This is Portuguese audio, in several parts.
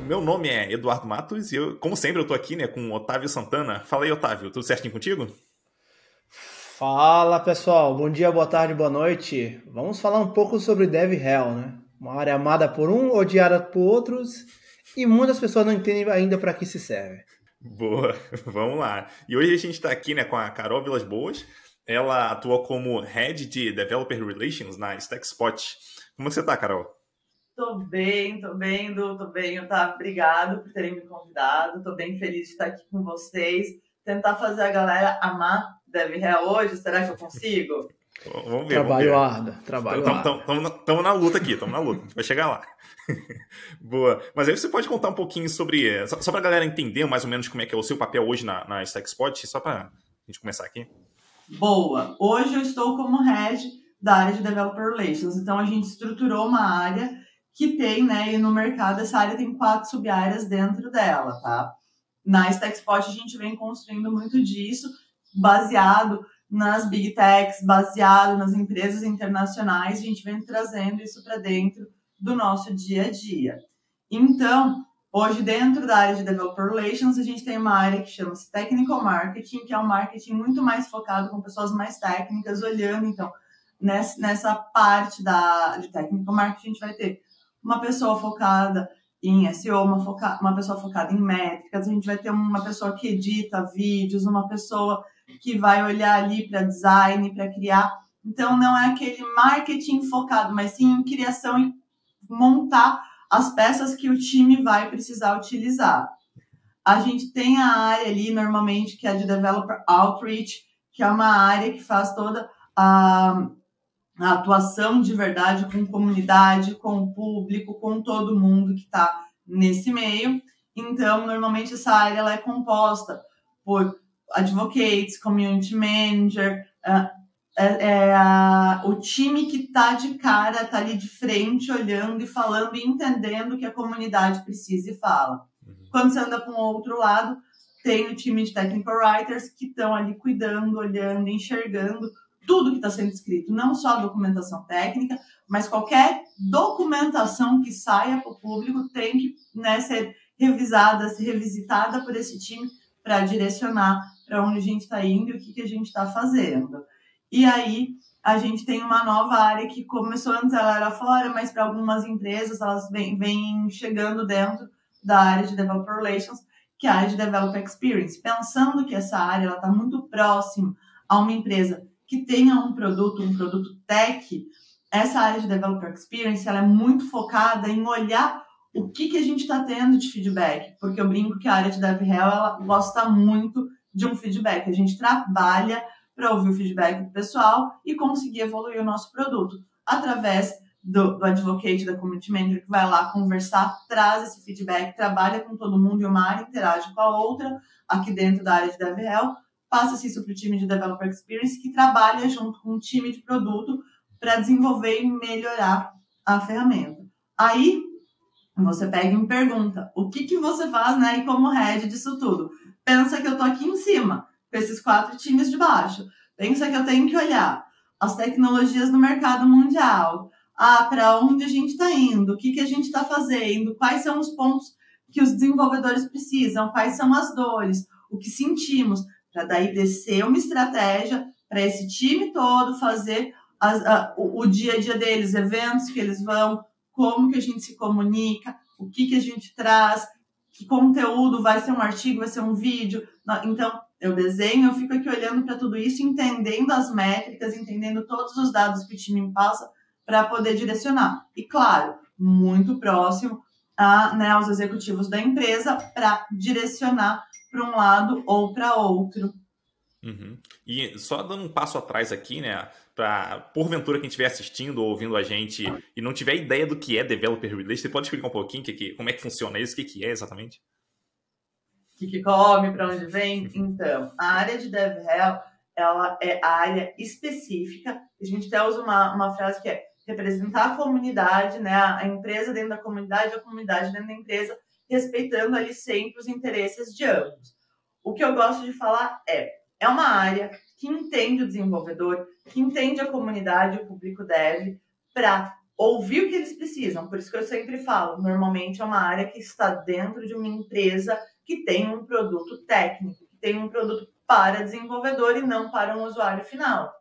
Meu nome é Eduardo Matos e eu, como sempre, eu tô aqui, né, com o Otávio Santana. Fala aí, Otávio, tudo certinho contigo? Fala pessoal, bom dia, boa tarde, boa noite. Vamos falar um pouco sobre DevRel, né? Uma área amada por um, odiada por outros e muitas pessoas não entendem ainda para que se serve. Boa, vamos lá. E hoje a gente tá aqui, né, com a Carol Vilas Boas. Ela atua como Head de Developer Relations na StackSpot. Como você tá, Carol? Tô bem, Otávio. Obrigado por terem me convidado. Tô bem feliz de estar aqui com vocês. Tentar fazer a galera amar DevRel hoje. Será que eu consigo? Vamos ver, vamos Trabalho ver. árduo, trabalho árduo. Estamos na luta aqui, estamos na luta. A gente vai chegar lá. Boa. Mas aí você pode contar um pouquinho sobre... Só para a galera entender mais ou menos como é que é o seu papel hoje na StackSpot, só para a gente começar aqui. Boa. Hoje eu estou como Head da área de Developer Relations. Então, a gente estruturou uma área que tem, né, e no mercado essa área tem 4 sub-áreas dentro dela, tá? Na StackSpot a gente vem construindo muito disso, baseado nas Big Techs, baseado nas empresas internacionais, a gente vem trazendo isso para dentro do nosso dia a dia. Então, hoje dentro da área de Developer Relations, a gente tem uma área que chama-se Technical Marketing, que é um marketing muito mais focado com pessoas mais técnicas, olhando, então, nessa parte de Technical Marketing, a gente vai ter uma pessoa focada em SEO, uma pessoa focada em métricas, a gente vai ter uma pessoa que edita vídeos, uma pessoa que vai olhar ali para design, para criar. Então, não é aquele marketing focado, mas sim em criação e montar as peças que o time vai precisar utilizar. A gente tem a área ali, normalmente, que é de Developer Outreach, que é uma área que faz toda a atuação de verdade com comunidade, com o público, com todo mundo que está nesse meio. Então, normalmente essa área ela é composta por advocates, community manager, o time que está de cara, está ali de frente, olhando e falando e entendendo o que a comunidade precisa e fala. Quando você anda para o outro lado, tem o time de technical writers que estão ali cuidando, olhando, enxergando tudo que está sendo escrito, não só a documentação técnica, mas qualquer documentação que saia para o público tem que, né, ser revisada, ser revisitada por esse time para direcionar para onde a gente está indo e o que a gente está fazendo. E aí a gente tem uma nova área que começou antes, ela era fora, mas para algumas empresas elas vêm chegando dentro da área de Developer Relations, que é a área de Developer Experience, pensando que essa área está muito próxima a uma empresa que tenha um produto tech. Essa área de Developer Experience ela é muito focada em olhar o que a gente está tendo de feedback, porque eu brinco que a área de DevRel ela gosta muito de um feedback. A gente trabalha para ouvir o feedback do pessoal e conseguir evoluir o nosso produto através do advocate, da community manager, que vai lá conversar, traz esse feedback, trabalha com todo mundo e uma área interage com a outra aqui dentro da área de DevRel, passa-se isso para o time de Developer Experience, que trabalha junto com o time de produto para desenvolver e melhorar a ferramenta. Aí, você pega e me pergunta, o que você faz, né, e como head disso tudo? Pensa que eu estou aqui em cima, com esses 4 times de baixo. Pensa que eu tenho que olhar as tecnologias no mercado mundial, para onde a gente está indo, o que a gente está fazendo, quais são os pontos que os desenvolvedores precisam, quais são as dores, o que sentimos, para daí descer uma estratégia para esse time todo fazer o dia a dia deles, eventos que eles vão, como que a gente se comunica, o que a gente traz, que conteúdo, vai ser um artigo, vai ser um vídeo. Então, eu desenho, eu fico aqui olhando para tudo isso, entendendo as métricas, entendendo todos os dados que o time me passa para poder direcionar. E, claro, muito próximo aos executivos da empresa para direcionar para um lado ou para outro. Uhum. E só dando um passo atrás aqui, né, para porventura quem estiver assistindo ou ouvindo a gente e não tiver ideia do que é Developer Relations, você pode explicar um pouquinho como é que funciona isso, o que é exatamente? O que come, para onde vem? Então, a área de DevRel, ela é a área específica. A gente até usa uma frase que é representar a comunidade, né, a empresa dentro da comunidade, a comunidade dentro da empresa, respeitando ali sempre os interesses de ambos. O que eu gosto de falar é uma área que entende o desenvolvedor, que entende a comunidade, o público dev, para ouvir o que eles precisam. Por isso que eu sempre falo, normalmente é uma área que está dentro de uma empresa que tem um produto técnico, que tem um produto para desenvolvedor e não para um usuário final.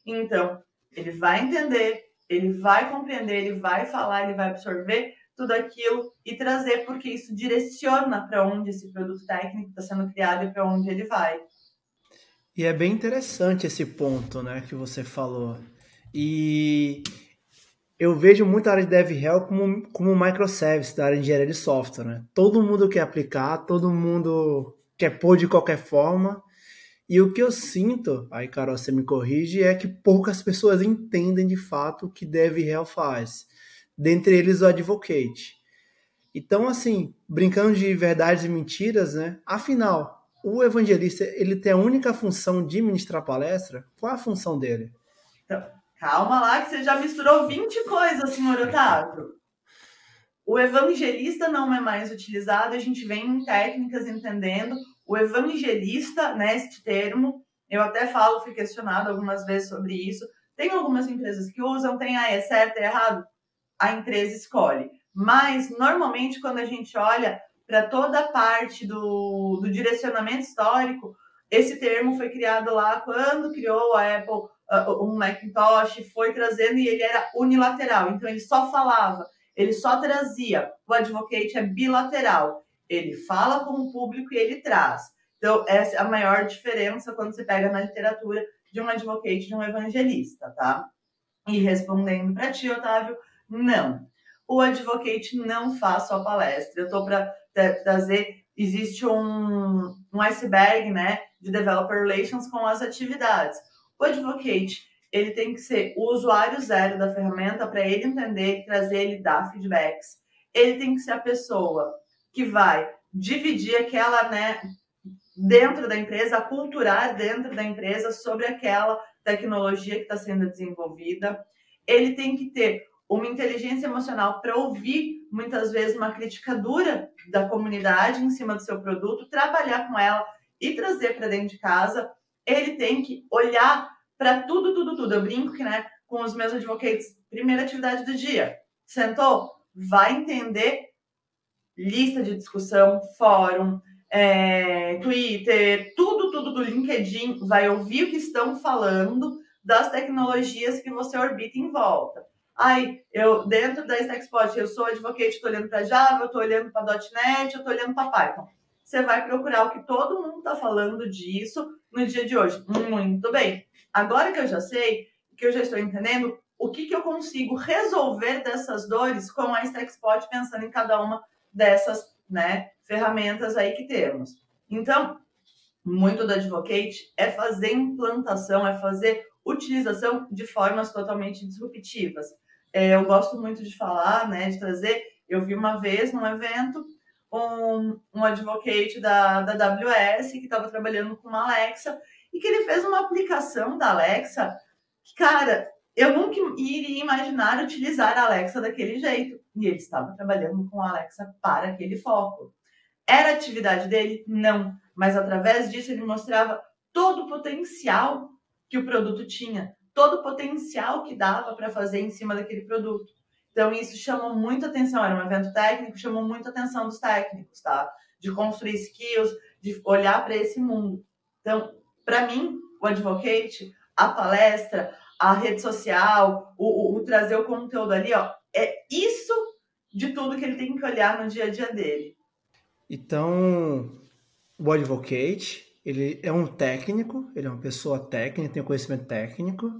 Então, ele vai entender, ele vai compreender, ele vai falar, ele vai absorver tudo aquilo e trazer, porque isso direciona para onde esse produto técnico está sendo criado e para onde ele vai. E é bem interessante esse ponto, né, que você falou. E eu vejo muito a área de DevRel como microservice da área de engenharia de software, né? Todo mundo quer aplicar, todo mundo quer pôr de qualquer forma. E o que eu sinto, aí Carol, você me corrige, é que poucas pessoas entendem de fato o que DevRel faz. Dentre eles o Advocate. Então, assim, brincando de verdades e mentiras, né? Afinal, o evangelista, ele tem a única função de ministrar palestra? Qual é a função dele? Então, calma lá que você já misturou 20 coisas, senhor Otávio. O evangelista não é mais utilizado, a gente vem em técnicas entendendo. O evangelista, né, este termo, eu até falo, fui questionado algumas vezes sobre isso. Tem algumas empresas que usam, tem é certo, é errado? A empresa escolhe. Mas, normalmente, quando a gente olha para toda a parte do direcionamento histórico, esse termo foi criado lá quando criou a Apple, um Macintosh, foi trazendo e ele era unilateral. Então, ele só falava, ele só trazia. O Advocate é bilateral. Ele fala com o público e ele traz. Então, essa é a maior diferença quando você pega na literatura de um Advocate, de um evangelista, tá? E respondendo para ti, Otávio, não. O Advocate não faz só palestra. Eu estou para trazer, existe um iceberg, né, de Developer Relations com as atividades. O Advocate, ele tem que ser o usuário zero da ferramenta para ele entender, trazer, ele dar feedbacks. Ele tem que ser a pessoa que vai dividir aquela, né, dentro da empresa, aculturar dentro da empresa sobre aquela tecnologia que está sendo desenvolvida. Ele tem que ter uma inteligência emocional para ouvir, muitas vezes, uma crítica dura da comunidade em cima do seu produto, trabalhar com ela e trazer para dentro de casa. Ele tem que olhar para tudo. Eu brinco que, né, com os meus advocates, primeira atividade do dia. Sentou? Vai entender lista de discussão, fórum, Twitter, tudo do LinkedIn, vai ouvir o que estão falando das tecnologias que você orbita em volta. Aí, eu, dentro da StackSpot, eu sou advocate, estou olhando para Java, eu estou olhando para .NET, eu estou olhando para Python. Você vai procurar o que todo mundo está falando disso no dia de hoje. Muito bem. Agora que eu já sei, que eu já estou entendendo, o que eu consigo resolver dessas dores com a StackSpot, pensando em cada uma dessas, né, ferramentas aí que temos. Então, muito do Advocate é fazer implantação, é fazer utilização de formas totalmente disruptivas. Eu gosto muito de falar, né, de trazer. Eu vi uma vez num evento um advocate da AWS que estava trabalhando com uma Alexa e que ele fez uma aplicação da Alexa que, cara, eu nunca iria imaginar utilizar a Alexa daquele jeito. E ele estava trabalhando com a Alexa para aquele foco. Era a atividade dele? Não. Mas através disso ele mostrava todo o potencial que o produto tinha, todo o potencial que dava para fazer em cima daquele produto. Então isso chamou muita atenção, era um evento técnico, chamou muita atenção dos técnicos, tá? De construir skills, de olhar para esse mundo. Então, para mim, o Advocate, a palestra, a rede social, o trazer o conteúdo ali, ó, é isso de tudo que ele tem que olhar no dia a dia dele. Então, o Advocate, ele é um técnico, ele é uma pessoa técnica, tem um conhecimento técnico,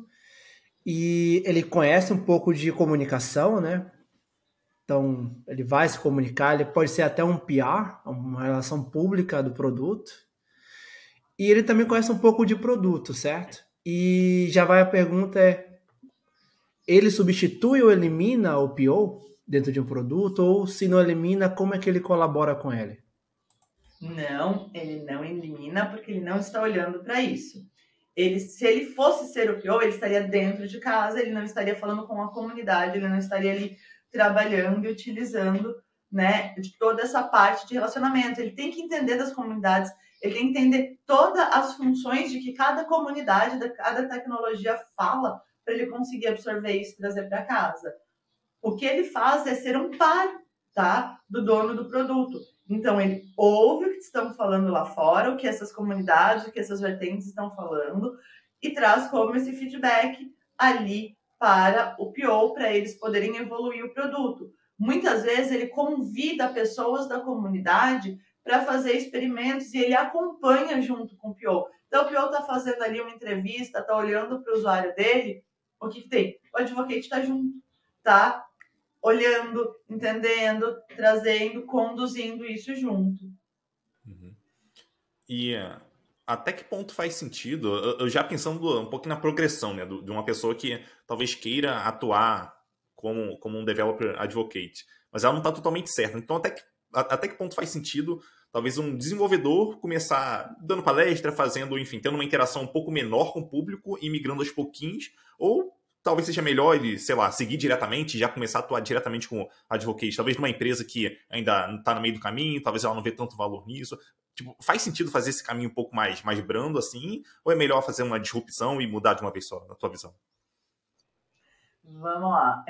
e ele conhece um pouco de comunicação, né? Então, ele vai se comunicar, ele pode ser até um PR, uma relação pública do produto, e ele também conhece um pouco de produto, certo? E já vai a pergunta ele substitui ou elimina o PO dentro de um produto, ou se não elimina, como é que ele colabora com ele? Não, ele não elimina porque ele não está olhando para isso. Se ele fosse ser o PO, ele estaria dentro de casa, ele não estaria falando com a comunidade, ele não estaria ali trabalhando e utilizando, né, de toda essa parte de relacionamento. Ele tem que entender das comunidades, ele tem que entender todas as funções de que cada comunidade, cada tecnologia fala, para ele conseguir absorver isso e trazer para casa. O que ele faz é ser um par, tá, do dono do produto. Então, ele ouve o que estão falando lá fora, o que essas comunidades, o que essas vertentes estão falando, e traz como esse feedback ali para o PO, para eles poderem evoluir o produto. Muitas vezes, ele convida pessoas da comunidade para fazer experimentos e ele acompanha junto com o PO. Então, o PO está fazendo ali uma entrevista, está olhando para o usuário dele, o que tem? O Advocate está junto, tá? Olhando, entendendo, trazendo, conduzindo isso junto. Uhum. E até que ponto faz sentido, eu já pensando um pouquinho na progressão, né, de uma pessoa que talvez queira atuar como um developer advocate, mas ela não está totalmente certa. Então, até que ponto faz sentido talvez um desenvolvedor começar dando palestra, fazendo, enfim, tendo uma interação um pouco menor com o público e migrando aos pouquinhos, ou talvez seja melhor ele, sei lá, seguir diretamente e já começar a atuar diretamente com advocate, talvez numa empresa que ainda não está no meio do caminho, talvez ela não vê tanto valor nisso. Tipo, faz sentido fazer esse caminho um pouco mais brando assim, ou é melhor fazer uma disrupção e mudar de uma vez só, na tua visão? Vamos lá.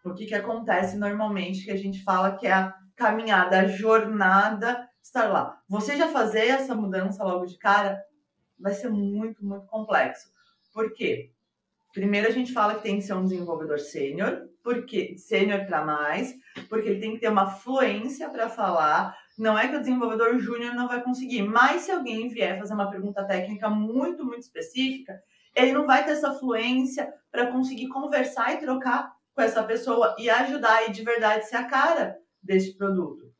O que acontece normalmente, que a gente fala que é a caminhada, a jornada, estar lá. Você já fazer essa mudança logo de cara vai ser muito, muito complexo. Por quê? Primeiro a gente fala que tem que ser um desenvolvedor sênior, porque sênior para mais, porque ele tem que ter uma fluência para falar. Não é que o desenvolvedor júnior não vai conseguir, mas se alguém vier fazer uma pergunta técnica muito, muito específica, ele não vai ter essa fluência para conseguir conversar e trocar com essa pessoa e ajudar e de verdade ser a cara desse produto.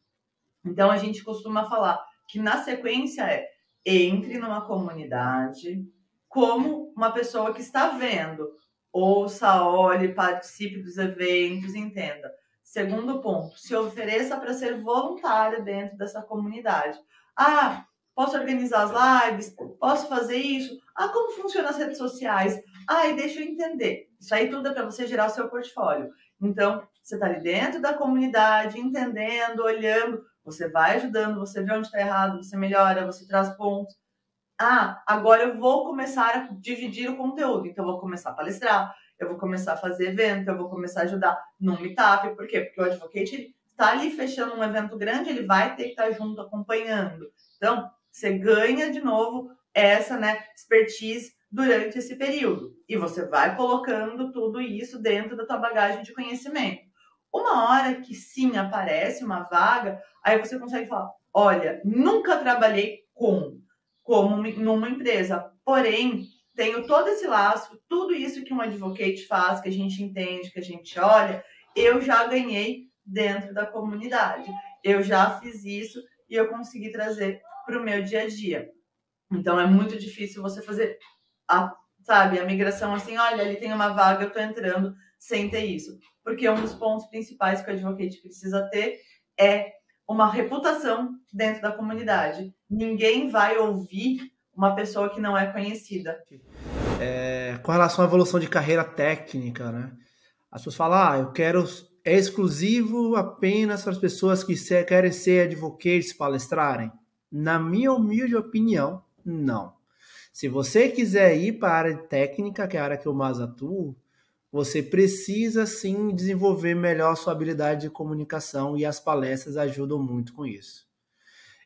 Então a gente costuma falar que na sequência entre numa comunidade como uma pessoa que está vendo, ouça, olhe, participe dos eventos, entenda. Segundo ponto, se ofereça para ser voluntário dentro dessa comunidade. Ah, posso organizar as lives? Posso fazer isso? Ah, como funcionam as redes sociais? Ah, e deixa eu entender. Isso aí tudo é para você gerar o seu portfólio. Então, você está ali dentro da comunidade, entendendo, olhando, você vai ajudando, você vê onde está errado, você melhora, você traz pontos. Ah, agora eu vou começar a dividir o conteúdo. Então, eu vou começar a palestrar, eu vou começar a fazer evento, eu vou começar a ajudar no meetup. Por quê? Porque o advocate está ali fechando um evento grande, ele vai ter que estar junto, acompanhando. Então, você ganha de novo essa, expertise durante esse período. E você vai colocando tudo isso dentro da tua bagagem de conhecimento. Uma hora que sim aparece uma vaga, aí você consegue falar, olha, nunca trabalhei como numa empresa, porém, tenho todo esse laço, tudo isso que um advocate faz, que a gente entende, que a gente olha, eu já ganhei dentro da comunidade. Eu já fiz isso e eu consegui trazer para o meu dia a dia. Então, é muito difícil você fazer a migração assim, olha, ali tem uma vaga, eu estou entrando sem ter isso. Porque um dos pontos principais que o advocate precisa ter é uma reputação dentro da comunidade. Ninguém vai ouvir uma pessoa que não é conhecida. Com relação à evolução de carreira técnica, né? As pessoas falam, é exclusivo apenas para as pessoas que querem ser advocates palestrarem. Na minha humilde opinião, não. Se você quiser ir para a área técnica, que é a área que eu mais atuo, você precisa sim desenvolver melhor a sua habilidade de comunicação e as palestras ajudam muito com isso.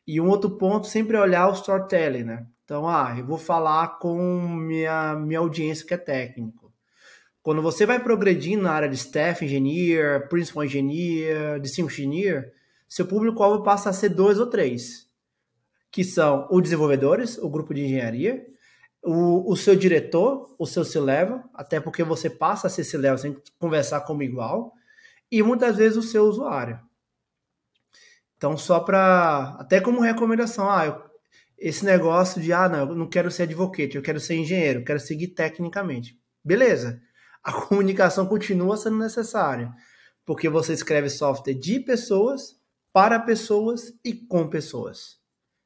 E um outro ponto sempre é olhar o storytelling, né? Então, eu vou falar com minha audiência que é técnico. Quando você vai progredindo na área de staff engineer, principal engineer, distinguished engineer, seu público-alvo passa a ser 2 ou 3, que são os desenvolvedores, o grupo de engenharia, o seu diretor, o seu C-level, até porque você passa a ser C-level sem conversar como igual, e muitas vezes o seu usuário. Então, até como recomendação, esse negócio de, eu não quero ser advocate, eu quero ser engenheiro, eu quero seguir tecnicamente. Beleza, a comunicação continua sendo necessária, porque você escreve software de pessoas, para pessoas e com pessoas.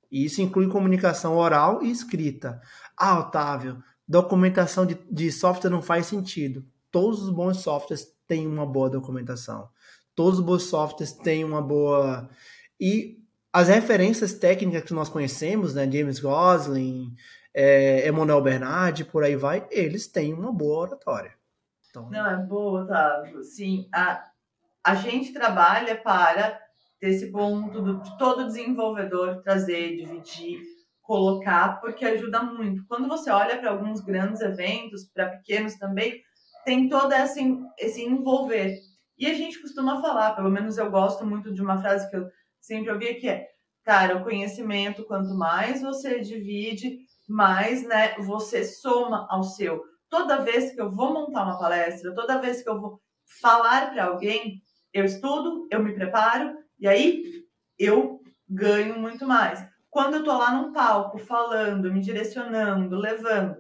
E isso inclui comunicação oral e escrita. Otávio, documentação de software não faz sentido. Todos os bons softwares têm uma boa documentação. Todos os bons softwares têm uma boa... E as referências técnicas que nós conhecemos, né, James Gosling, Emmanuel Bernard, por aí vai, eles têm uma boa oratória. Então... Não, é boa, Otávio. Sim, a gente trabalha para ter esse ponto de todo desenvolvedor trazer, dividir, colocar, porque ajuda muito. Quando você olha para alguns grandes eventos, para pequenos também, tem todo esse envolver. E a gente costuma falar, pelo menos eu gosto muito de uma frase que eu sempre ouvi, que é, cara, o conhecimento, quanto mais você divide, mais, né, você soma ao seu. Toda vez que eu vou montar uma palestra, toda vez que eu vou falar para alguém, eu estudo, eu me preparo, e aí eu ganho muito mais. Quando eu tô lá num palco, falando, me direcionando, levando,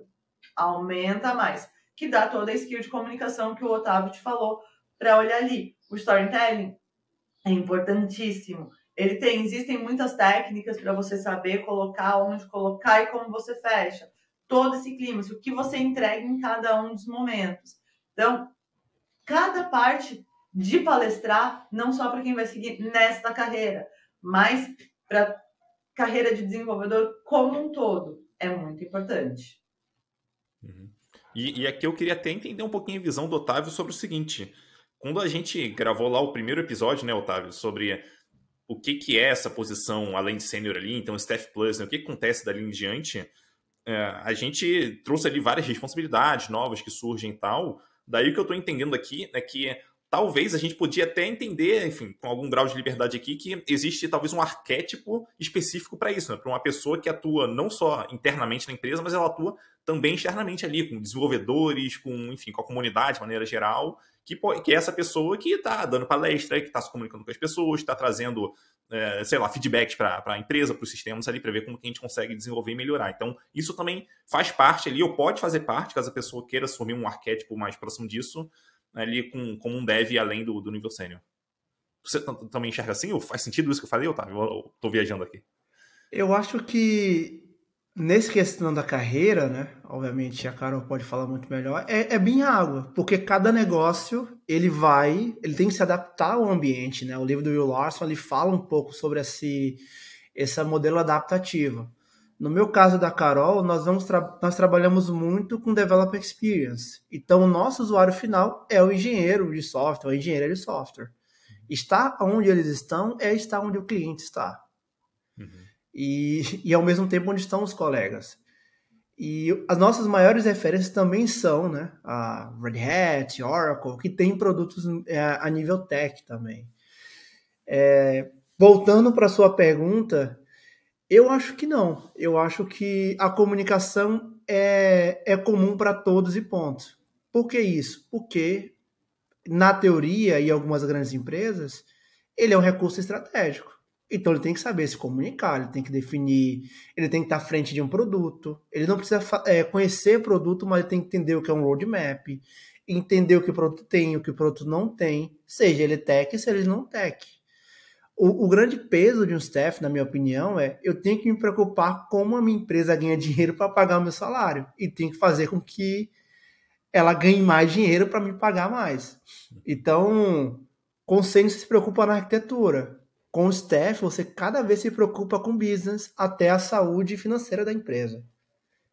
aumenta mais. Que dá toda a skill de comunicação que o Otávio te falou para olhar ali. O storytelling é importantíssimo. Existem muitas técnicas para você saber colocar, onde colocar e como você fecha. Todo esse clima, o que você entrega em cada um dos momentos. Então, cada parte de palestrar, não só para quem vai seguir nesta carreira, mas para carreira de desenvolvedor como um todo, é muito importante. Uhum. E aqui eu queria até entender um pouquinho a visão do Otávio sobre o seguinte. Quando a gente gravou lá o primeiro episódio, né, Otávio, sobre o que é essa posição além de sênior ali, então Staff Plus, né, o que acontece dali em diante, a gente trouxe ali várias responsabilidades novas que surgem e tal. Daí o que eu estou entendendo aqui é que talvez a gente podia até entender, enfim, com algum grau de liberdade aqui, que existe talvez um arquétipo específico para isso, né? Para uma pessoa que atua não só internamente na empresa, mas ela atua também externamente ali, com desenvolvedores, enfim, com a comunidade de maneira geral, que é essa pessoa que está dando palestra, que está se comunicando com as pessoas, está trazendo, sei lá, feedbacks para a empresa, para os sistemas ali, para ver como que a gente consegue desenvolver e melhorar. Então, isso também faz parte ali, ou pode fazer parte, caso a pessoa queira assumir um arquétipo mais próximo disso, ali como um dev além do nível sênior. Você também enxerga assim? Ou faz sentido isso que eu falei, Otávio? Eu tô viajando aqui. Eu acho que nesse questão da carreira, né? Obviamente a Carol pode falar muito melhor. É bem água, porque cada negócio ele tem que se adaptar ao ambiente, né? O livro do Will Larson ele fala um pouco sobre esse modelo adaptativo. No meu caso da Carol, nós trabalhamos muito com Developer Experience. Então, o nosso usuário final é o engenheiro de software, a engenheira de software. Estar onde eles estão é estar onde o cliente está. Uhum. E ao mesmo tempo onde estão os colegas. E as nossas maiores referências também são, né, a Red Hat, Oracle, que tem produtos a nível tech também. Voltando para a sua pergunta, eu acho que não. Eu acho que a comunicação é comum para todos e ponto. Por que isso? Porque, na teoria, e algumas grandes empresas, ele é um recurso estratégico. Então, ele tem que saber se comunicar, ele tem que definir, ele tem que estar à frente de um produto. Ele não precisa conhecer o produto, mas ele tem que entender o que é um roadmap, entender o que o produto tem e o que o produto não tem, seja ele tech, seja ele não tech. O grande peso de um staff, na minha opinião, eu tenho que me preocupar como a minha empresa ganha dinheiro para pagar o meu salário. E tenho que fazer com que ela ganhe mais dinheiro para me pagar mais. Então, com o sênior você se preocupa na arquitetura. Com o staff, você cada vez se preocupa com o business até a saúde financeira da empresa.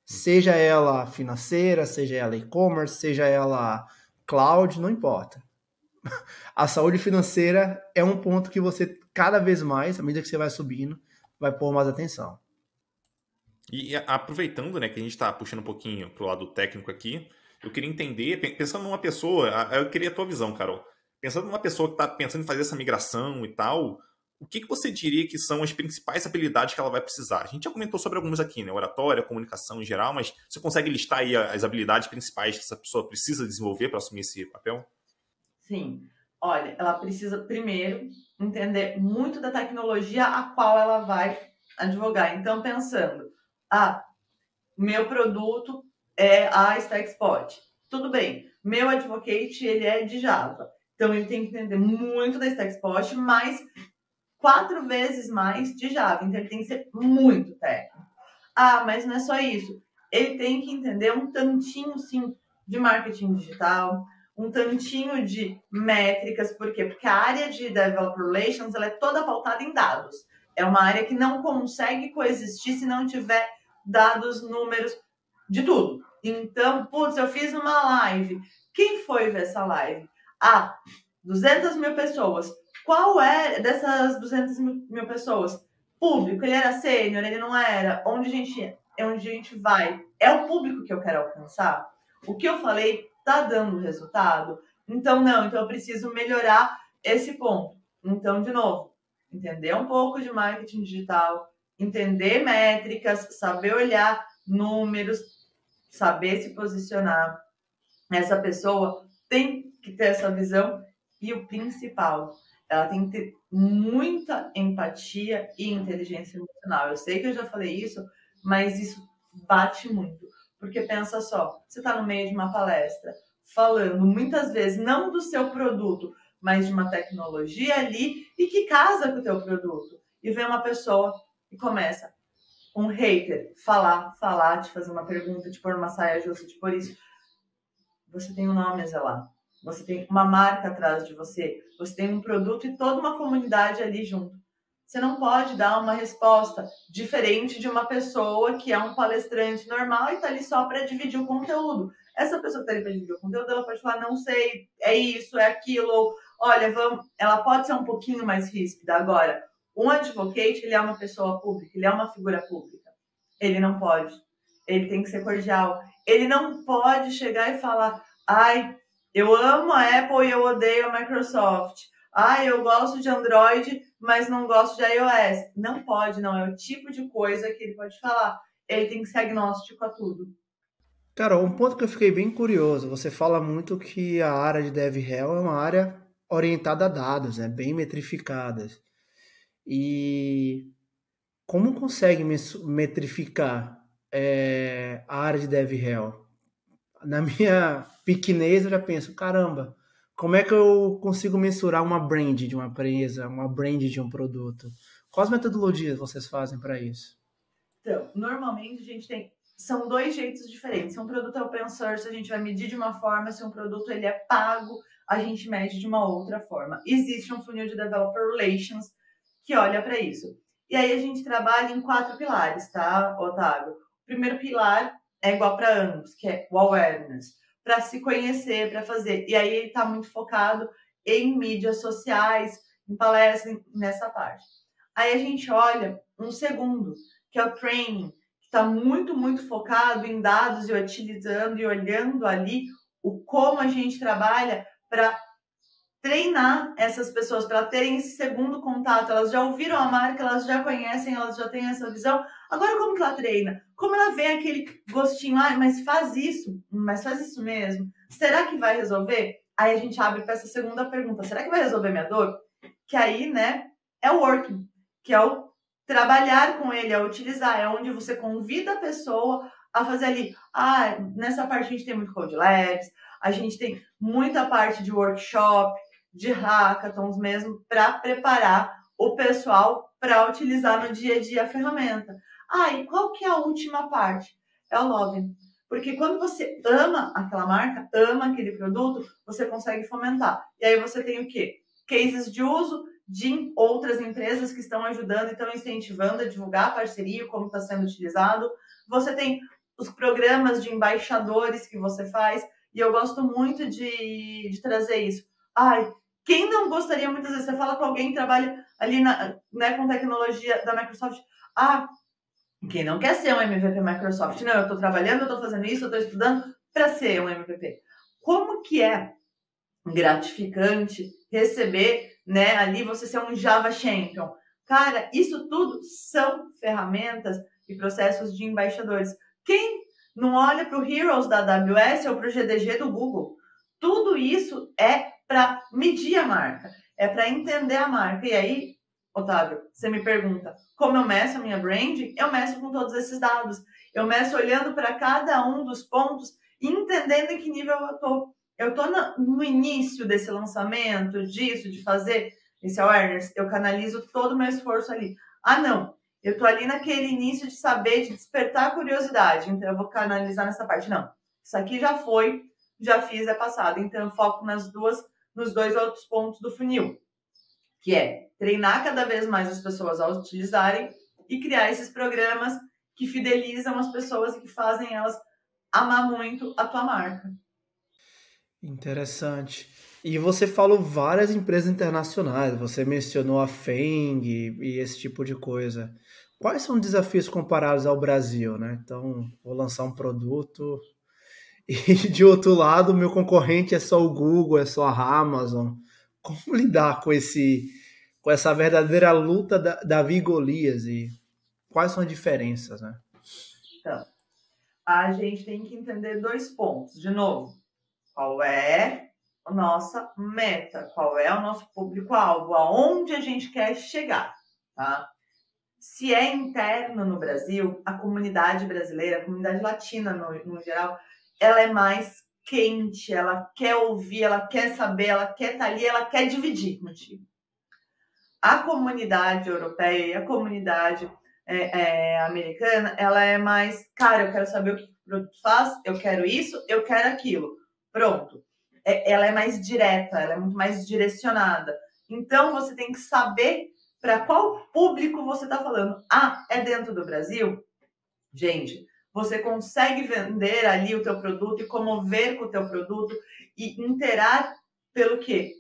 Seja ela financeira, seja ela e-commerce, seja ela cloud, não importa. A saúde financeira é um ponto que você, cada vez mais, à medida que você vai subindo, vai pôr mais atenção. E aproveitando, né, que a gente está puxando um pouquinho pro lado técnico aqui, eu queria entender, pensando numa pessoa, eu queria a tua visão, Carol. Pensando numa pessoa que está pensando em fazer essa migração e tal, o que você diria que são as principais habilidades que ela vai precisar? A gente já comentou sobre algumas aqui, né? Oratória, comunicação em geral, mas você consegue listar aí as habilidades principais que essa pessoa precisa desenvolver para assumir esse papel? Sim. Olha, ela precisa, primeiro, entender muito da tecnologia a qual ela vai advogar. Então, pensando, meu produto é a StackSpot. Tudo bem, meu advocate, ele é de Java. Então, ele tem que entender muito da StackSpot, mas 4 vezes mais de Java. Então, ele tem que ser muito técnico. Mas não é só isso. Ele tem que entender um tantinho, sim, de marketing digital, um tantinho de métricas. Por quê? Porque a área de Developer Relations ela é toda pautada em dados. É uma área que não consegue coexistir se não tiver dados, números, de tudo. Então, eu fiz uma live. Quem foi ver essa live? 200 mil pessoas. Qual é dessas 200 mil pessoas? Público, ele era sênior, ele não era? Onde a gente vai? É o público que eu quero alcançar? O que eu falei tá dando resultado? Então eu preciso melhorar esse ponto. Então, de novo, entender um pouco de marketing digital, entender métricas, saber olhar números, saber se posicionar. Essa pessoa tem que ter essa visão e o principal, ela tem que ter muita empatia e inteligência emocional. Eu sei que eu já falei isso, mas isso bate muito. Porque pensa só, você está no meio de uma palestra, falando muitas vezes não do seu produto, mas de uma tecnologia ali e que casa com o teu produto. E vem uma pessoa e começa, um hater, falar, te fazer uma pergunta, te pôr uma saia justa, te pôr isso. Você tem um nome a zelar. Você tem uma marca atrás de você. Você tem um produto e toda uma comunidade ali junto. Você não pode dar uma resposta diferente de uma pessoa que é um palestrante normal e está ali só para dividir o conteúdo. Essa pessoa que está ali para dividir o conteúdo, ela pode falar, não sei, é isso, é aquilo, ou, olha, vamos... Ela pode ser um pouquinho mais ríspida. Agora, um advocate, ele é uma pessoa pública, ele é uma figura pública. Ele não pode. Ele tem que ser cordial. Ele não pode chegar e falar, ai, eu amo a Apple e eu odeio a Microsoft. Ai, eu gosto de Android, mas não gosto de iOS. Não pode, não. É o tipo de coisa que ele pode falar. Ele tem que ser agnóstico a tudo. Cara, um ponto que eu fiquei bem curioso. Você fala muito que a área de DevRel é uma área orientada a dados, né? Bem metrificadas. E como consegue metrificar a área de DevRel? Na minha pequenez eu já penso, caramba, como é que eu consigo mensurar uma brand de uma empresa, uma brand de um produto? Quais metodologias vocês fazem para isso? Então, normalmente a gente tem... São dois jeitos diferentes. Se um produto é open source, a gente vai medir de uma forma. Se um produto ele é pago, a gente mede de uma outra forma. Existe um funil de Developer Relations que olha para isso. E aí a gente trabalha em 4 pilares, tá, Otávio? O primeiro pilar é igual para ambos, que é o awareness, para se conhecer, para fazer. E aí ele está muito focado em mídias sociais, em palestras, nessa parte. Aí a gente olha um segundo, que é o training, que está muito, muito focado em dados e utilizando e olhando ali o como a gente trabalha para treinar essas pessoas, para terem esse segundo contato. Elas já ouviram a marca, elas já conhecem, elas já têm essa visão. Agora, como que ela treina? Como ela vê aquele gostinho, mas faz isso mesmo? Será que vai resolver? Aí a gente abre para essa segunda pergunta, será que vai resolver minha dor? Que aí, né, é o working, que é o trabalhar com ele, é utilizar, é onde você convida a pessoa a fazer ali. Nessa parte a gente tem muito Code Labs, a gente tem muita parte de workshop, de hackathons mesmo, para preparar o pessoal para utilizar no dia a dia a ferramenta. E qual que é a última parte? É o login. Porque quando você ama aquela marca, ama aquele produto, você consegue fomentar. E aí você tem o quê? Cases de uso de outras empresas que estão ajudando e estão incentivando a divulgar a parceria, como está sendo utilizado. Você tem os programas de embaixadores que você faz, e eu gosto muito de trazer isso. Quem não gostaria, muitas vezes, você fala com alguém que trabalha ali com tecnologia da Microsoft, quem não quer ser um MVP Microsoft? Não, eu estou trabalhando, eu estou fazendo isso, eu estou estudando para ser um MVP. Como que é gratificante receber, né, ali você ser um Java Champion? Cara, isso tudo são ferramentas e processos de embaixadores. Quem não olha para o Heroes da AWS ou para o GDG do Google? Tudo isso é para medir a marca, é para entender a marca. E aí, Otávio, você me pergunta, como eu meço a minha brand? Eu meço com todos esses dados. Eu meço olhando para cada um dos pontos e entendendo em que nível eu estou. Eu estou no início desse lançamento, de fazer esse awareness, eu canalizo todo o meu esforço ali. Não, eu estou ali naquele início de saber, de despertar a curiosidade, então eu vou canalizar nessa parte. Não, isso aqui já foi, já fiz, é passado. Então eu foco nos dois outros pontos do funil, que é treinar cada vez mais as pessoas a utilizarem e criar esses programas que fidelizam as pessoas e que fazem elas amar muito a tua marca. Interessante. E você falou várias empresas internacionais, você mencionou a Feng e esse tipo de coisa. Quais são os desafios comparados ao Brasil, né? Então, vou lançar um produto e de outro lado, o meu concorrente é só o Google, é só a Amazon. Como lidar com essa verdadeira luta Davi e Golias e quais são as diferenças, né? Então, a gente tem que entender 2 pontos. De novo, qual é a nossa meta? Qual é o nosso público-alvo? Aonde a gente quer chegar, tá? Se é interno no Brasil, a comunidade brasileira, a comunidade latina no geral, ela é mais quente, ela quer ouvir, ela quer saber, ela quer estar ali, ela quer dividir contigo. A comunidade europeia e a comunidade americana, ela é mais, cara, eu quero saber o que o produto faz, eu quero isso, eu quero aquilo. Pronto. Ela é mais direta, ela é muito mais direcionada. Então, você tem que saber para qual público você está falando. Ah, é dentro do Brasil? Gente, você consegue vender ali o teu produto e comover com o teu produto e interar pelo quê?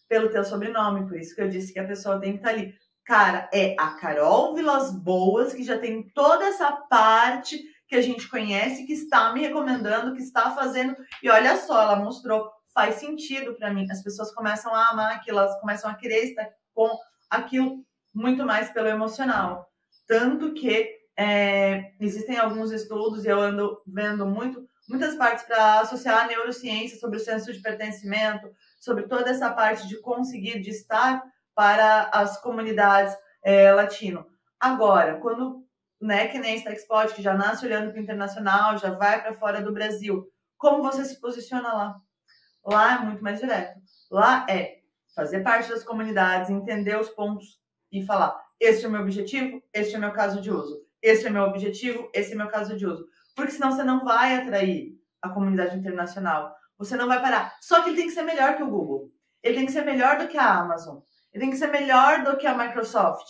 Pelo teu sobrenome. Por isso que eu disse que a pessoa tem que estar ali. Cara, é a Carol Vilas Boas, que já tem toda essa parte que a gente conhece, que está me recomendando, que está fazendo. E olha só, ela mostrou, faz sentido para mim. As pessoas começam a amar aquilo, elas começam a querer estar com aquilo muito mais pelo emocional. Tanto que existem alguns estudos, e eu ando vendo muitas partes para associar a neurociência sobre o senso de pertencimento, sobre toda essa parte de conseguir, de estar para as comunidades latino. Agora, quando, né, que nem a Stexpot, que já nasce olhando para o internacional, já vai para fora do Brasil, como você se posiciona lá? Lá é muito mais direto. Lá é fazer parte das comunidades, entender os pontos e falar, este é o meu objetivo, este é o meu caso de uso. Este é meu objetivo, esse é meu caso de uso. Porque senão você não vai atrair a comunidade internacional. Você não vai parar. Só que ele tem que ser melhor que o Google. Ele tem que ser melhor do que a Amazon. Ele tem que ser melhor do que a Microsoft.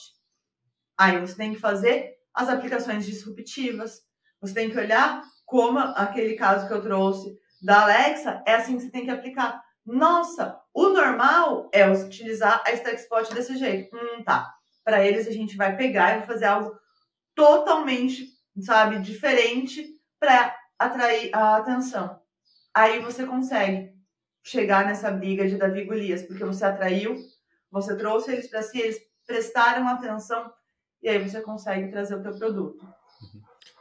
Aí você tem que fazer as aplicações disruptivas. Você tem que olhar como aquele caso que eu trouxe da Alexa, é assim que você tem que aplicar. Nossa, o normal é utilizar a Stexpot desse jeito. Tá. Para eles a gente vai pegar e vai fazer algo totalmente, sabe, diferente para atrair a atenção. Aí você consegue chegar nessa briga de Davi e Golias, porque você atraiu, você trouxe eles para si, eles prestaram atenção e aí você consegue trazer o teu produto.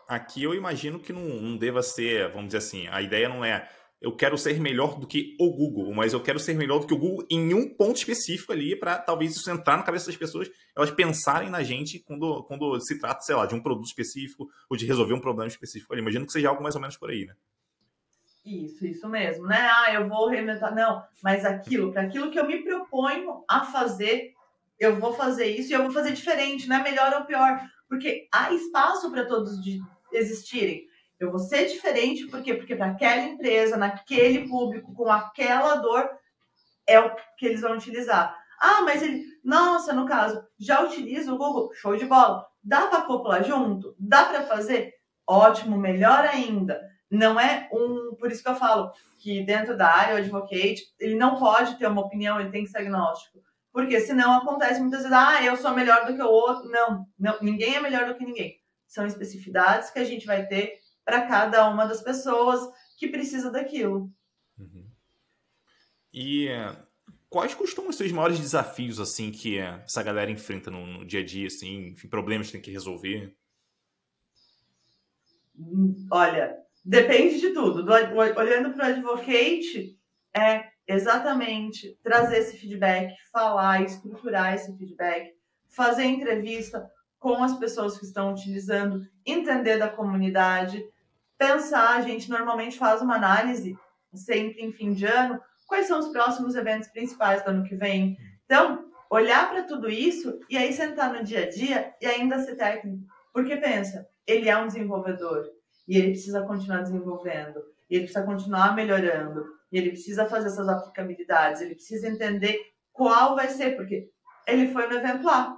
Aqui eu imagino que não deva ser, vamos dizer assim, a ideia não é eu quero ser melhor do que o Google, mas eu quero ser melhor do que o Google em um ponto específico ali para talvez isso entrar na cabeça das pessoas, elas pensarem na gente quando se trata, sei lá, de um produto específico ou de resolver um problema específico ali. Imagino que seja algo mais ou menos por aí, né? Isso mesmo, né? Eu vou reinventar. Não, mas para aquilo que eu me proponho a fazer, eu vou fazer isso e eu vou fazer diferente, não é melhor ou pior, porque há espaço para todos existirem. Eu vou ser diferente, por quê? Porque para aquela empresa, naquele público, com aquela dor, é o que eles vão utilizar. Ah, mas nossa, no caso, já utiliza o Google? Show de bola. Dá para acoplar junto? Dá para fazer? Ótimo, melhor ainda. Não é por isso que eu falo que dentro da área, o advocate, ele não pode ter uma opinião, ele tem que ser agnóstico. Porque senão acontece muitas vezes, eu sou melhor do que o outro. Não, ninguém é melhor do que ninguém. São especificidades que a gente vai ter para cada uma das pessoas que precisa daquilo. Uhum. E quais costumam ser os maiores desafios assim que essa galera enfrenta no dia a dia, assim, enfim, problemas que tem que resolver? Olha, depende de tudo. Olhando para o advocate, é exatamente trazer esse feedback, falar, estruturar esse feedback, fazer entrevista com as pessoas que estão utilizando, entender da comunidade, pensar. A gente normalmente faz uma análise sempre em fim de ano, quais são os próximos eventos principais do ano que vem. Então, olhar para tudo isso e aí sentar no dia a dia e ainda ser técnico. Porque pensa, ele é um desenvolvedor e ele precisa continuar desenvolvendo, e ele precisa continuar melhorando, e ele precisa fazer essas aplicabilidades, ele precisa entender qual vai ser, porque ele foi no evento lá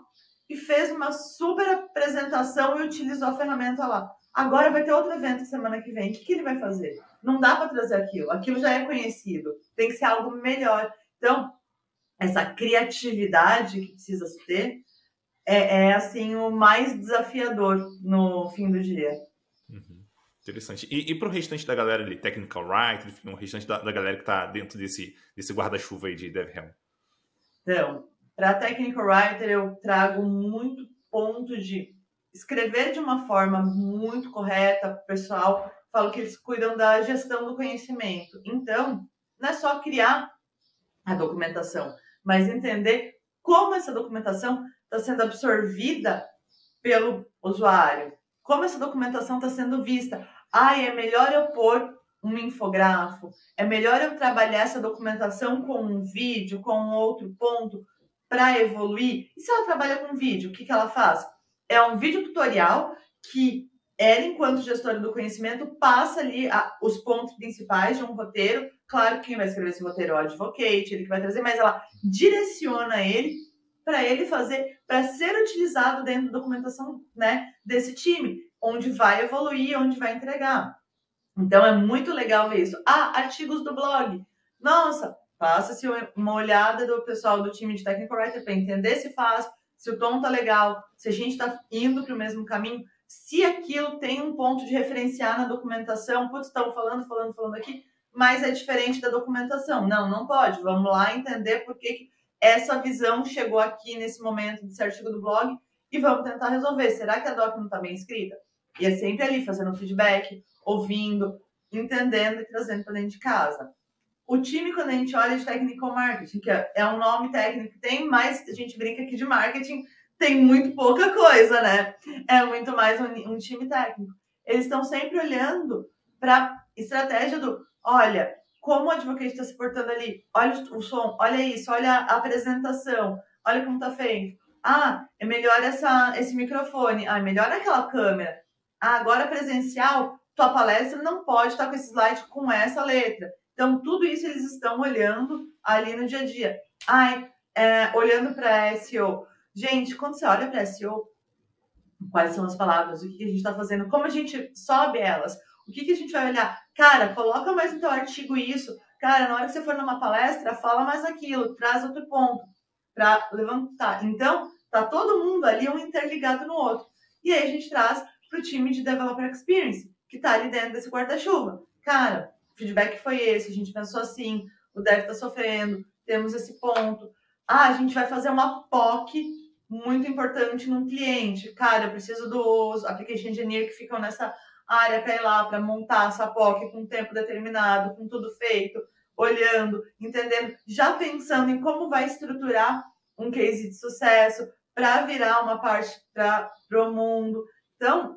e fez uma super apresentação e utilizou a ferramenta lá. Agora vai ter outro evento semana que vem. O que ele vai fazer? Não dá para trazer aquilo. Aquilo já é conhecido. Tem que ser algo melhor. Então, essa criatividade que precisa ter é assim, o mais desafiador no fim do dia. Interessante. E para o restante da galera ali, Technical Writer, o restante da galera que está dentro desse guarda-chuva aí de DevHelm? Então, para Technical Writer, eu trago muito ponto de escrever de uma forma muito correta para o pessoal. Falo que eles cuidam da gestão do conhecimento. Então, não é só criar a documentação, mas entender como essa documentação está sendo absorvida pelo usuário, como essa documentação está sendo vista. É melhor eu pôr um infográfico, é melhor eu trabalhar essa documentação com um vídeo, com um outro ponto, para evoluir. E se ela trabalha com vídeo, o que ela faz? É um vídeo tutorial que ela, enquanto gestora do conhecimento, passa ali os pontos principais de um roteiro. Claro que quem vai escrever esse roteiro é o advocate, ele que vai trazer, mas ela direciona ele para ele fazer, para ser utilizado dentro da documentação, né, desse time, onde vai evoluir, onde vai entregar. Então é muito legal ver isso. Artigos do blog. Nossa, faça-se uma olhada do pessoal do time de Technical Writer para entender se faz, se o tom tá legal, se a gente está indo para o mesmo caminho, se aquilo tem um ponto de referenciar na documentação. Putz, estão falando aqui, mas é diferente da documentação. Não pode. Vamos lá entender por que essa visão chegou aqui nesse momento desse artigo do blog e vamos tentar resolver. Será que a doc não está bem escrita? E é sempre ali fazendo feedback, ouvindo, entendendo e trazendo para dentro de casa. O time, quando a gente olha de Technical Marketing, que é um nome técnico que tem, mas a gente brinca aqui de marketing, tem muito pouca coisa, né? É muito mais um time técnico. Eles estão sempre olhando para a estratégia do, olha, como o advocate está se portando ali, olha o som, olha isso, olha a apresentação, olha como está feito. É melhor esse microfone, é melhor aquela câmera. Agora presencial, tua palestra não pode estar com esse slide com essa letra. Então, tudo isso eles estão olhando ali no dia a dia. Olhando para SEO. Gente, quando você olha para SEO, quais são as palavras, o que a gente está fazendo, como a gente sobe elas, o que a gente vai olhar? Cara, coloca mais no teu artigo isso. Cara, na hora que você for numa palestra, fala mais aquilo, traz outro ponto para levantar. Então, tá todo mundo ali um interligado no outro. E aí a gente traz para o time de Developer Experience, que está ali dentro desse guarda-chuva. Cara, o feedback foi esse, a gente pensou assim, o dev está sofrendo, temos esse ponto. A gente vai fazer uma POC muito importante num cliente. Cara, eu preciso dos Application Engineer que ficam nessa área para ir lá, para montar essa POC com tempo determinado, com tudo feito, olhando, entendendo, já pensando em como vai estruturar um case de sucesso para virar uma parte para o mundo. Então,